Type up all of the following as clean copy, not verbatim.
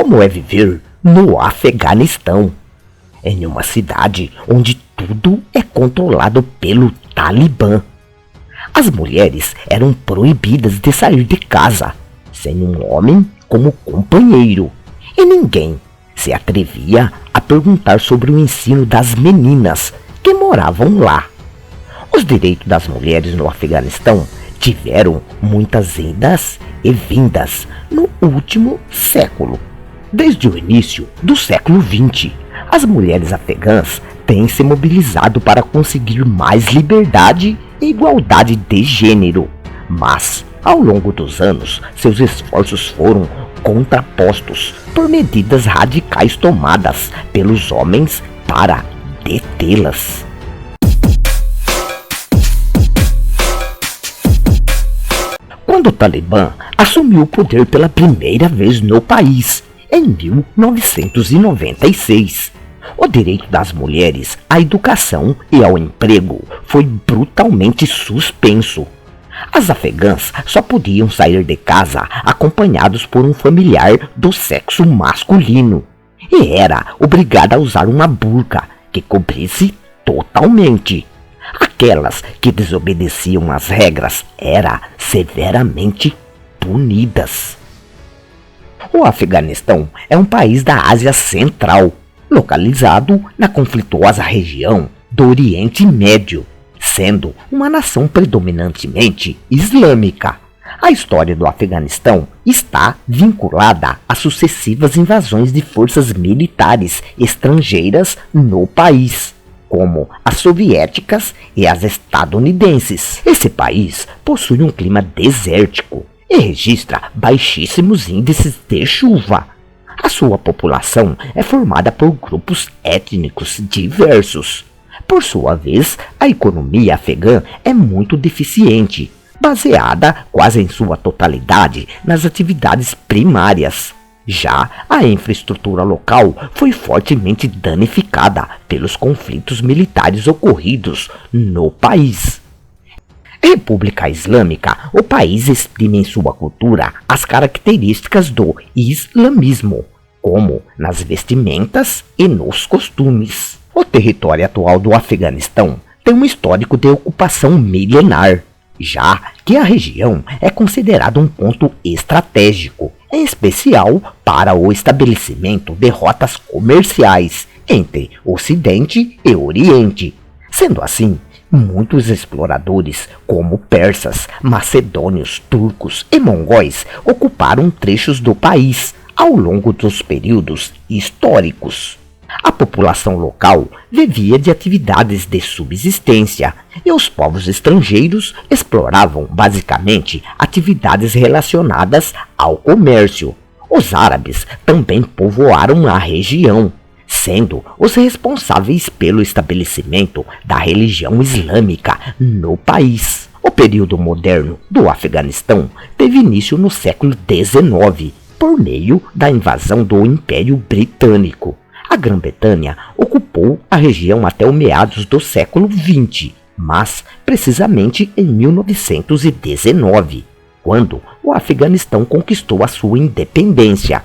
Como é viver no Afeganistão, em uma cidade onde tudo é controlado pelo Talibã. As mulheres eram proibidas de sair de casa sem um homem como companheiro, e ninguém se atrevia a perguntar sobre o ensino das meninas que moravam lá. Os direitos das mulheres no Afeganistão tiveram muitas idas e vindas no último século. Desde o início do século XX, as mulheres afegãs têm se mobilizado para conseguir mais liberdade e igualdade de gênero, mas ao longo dos anos seus esforços foram contrapostos por medidas radicais tomadas pelos homens para detê-las. Quando o Talibã assumiu o poder pela primeira vez no país, em 1996, o direito das mulheres à educação e ao emprego foi brutalmente suspenso. As afegãs só podiam sair de casa acompanhados por um familiar do sexo masculino e era obrigada a usar uma burca que cobrisse totalmente. Aquelas que desobedeciam às regras eram severamente punidas. O Afeganistão é um país da Ásia Central, localizado na conflituosa região do Oriente Médio, sendo uma nação predominantemente islâmica. A história do Afeganistão está vinculada a sucessivas invasões de forças militares estrangeiras no país, como as soviéticas e as estadunidenses. Esse país possui um clima desértico e registra baixíssimos índices de chuva. A sua população é formada por grupos étnicos diversos. Por sua vez, a economia afegã é muito deficiente, baseada quase em sua totalidade nas atividades primárias. Já a infraestrutura local foi fortemente danificada pelos conflitos militares ocorridos no país. República Islâmica, o país exprime em sua cultura as características do islamismo, como nas vestimentas e nos costumes. O território atual do Afeganistão tem um histórico de ocupação milenar, já que a região é considerada um ponto estratégico, em especial para o estabelecimento de rotas comerciais entre Ocidente e Oriente. Sendo assim, muitos exploradores, como persas, macedônios, turcos e mongóis, ocuparam trechos do país ao longo dos períodos históricos. A população local vivia de atividades de subsistência e os povos estrangeiros exploravam basicamente atividades relacionadas ao comércio. Os árabes também povoaram a região, sendo os responsáveis pelo estabelecimento da religião islâmica no país. O período moderno do Afeganistão teve início no século XIX, por meio da invasão do Império Britânico. A Grã-Bretanha ocupou a região até o meados do século XX, mas precisamente em 1919, quando o Afeganistão conquistou a sua independência.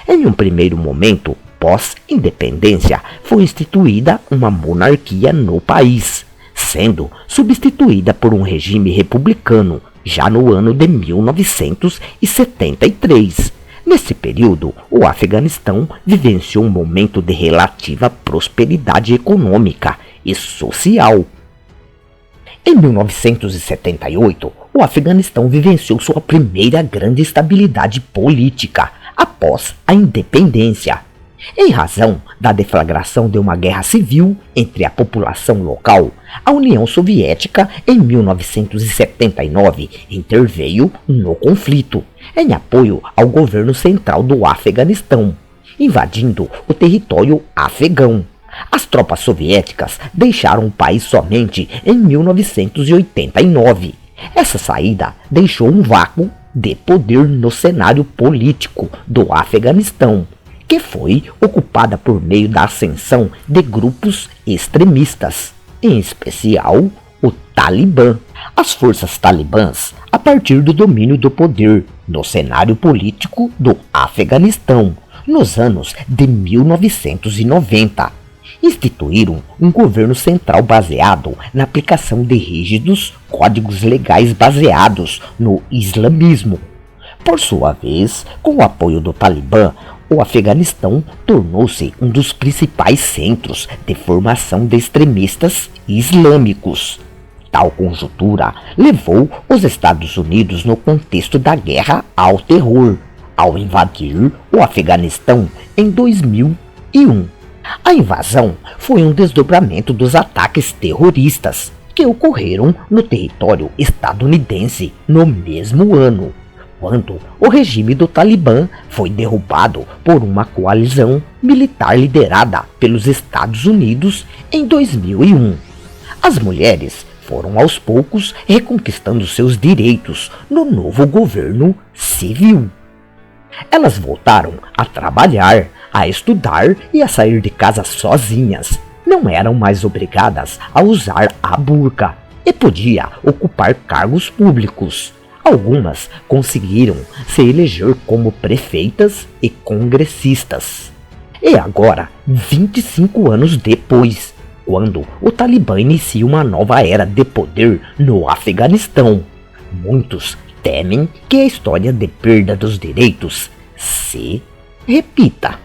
Em um primeiro momento, pós-independência, foi instituída uma monarquia no país, sendo substituída por um regime republicano já no ano de 1973. Nesse período, o Afeganistão vivenciou um momento de relativa prosperidade econômica e social. Em 1978, o Afeganistão vivenciou sua primeira grande estabilidade política após a independência, em razão da deflagração de uma guerra civil entre a população local. A União Soviética, em 1979, interveio no conflito, em apoio ao governo central do Afeganistão, invadindo o território afegão. As tropas soviéticas deixaram o país somente em 1989. Essa saída deixou um vácuo de poder no cenário político do Afeganistão, que foi ocupada por meio da ascensão de grupos extremistas, em especial o Talibã. As forças talibãs, a partir do domínio do poder no cenário político do Afeganistão, nos anos de 1990. Instituíram um governo central baseado na aplicação de rígidos códigos legais baseados no islamismo. Por sua vez, com o apoio do Talibã, o Afeganistão tornou-se um dos principais centros de formação de extremistas islâmicos. Tal conjuntura levou os Estados Unidos no contexto da guerra ao terror, ao invadir o Afeganistão em 2001. A invasão foi um desdobramento dos ataques terroristas que ocorreram no território estadunidense no mesmo ano, quando o regime do Talibã foi derrubado por uma coalizão militar liderada pelos Estados Unidos em 2001. As mulheres foram aos poucos reconquistando seus direitos no novo governo civil. Elas voltaram a trabalhar, a estudar e a sair de casa sozinhas. Não eram mais obrigadas a usar a burca e podia ocupar cargos públicos. Algumas conseguiram se eleger como prefeitas e congressistas. E agora, 25 anos depois, quando o Talibã inicia uma nova era de poder no Afeganistão, muitos temem que a história de perda dos direitos se repita.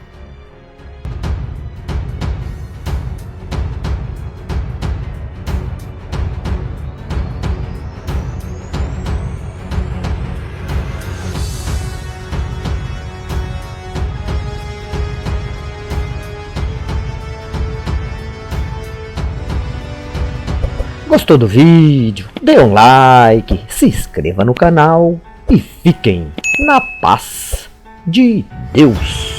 Gostou do vídeo? Dê um like, se inscreva no canal e fiquem na paz de Deus.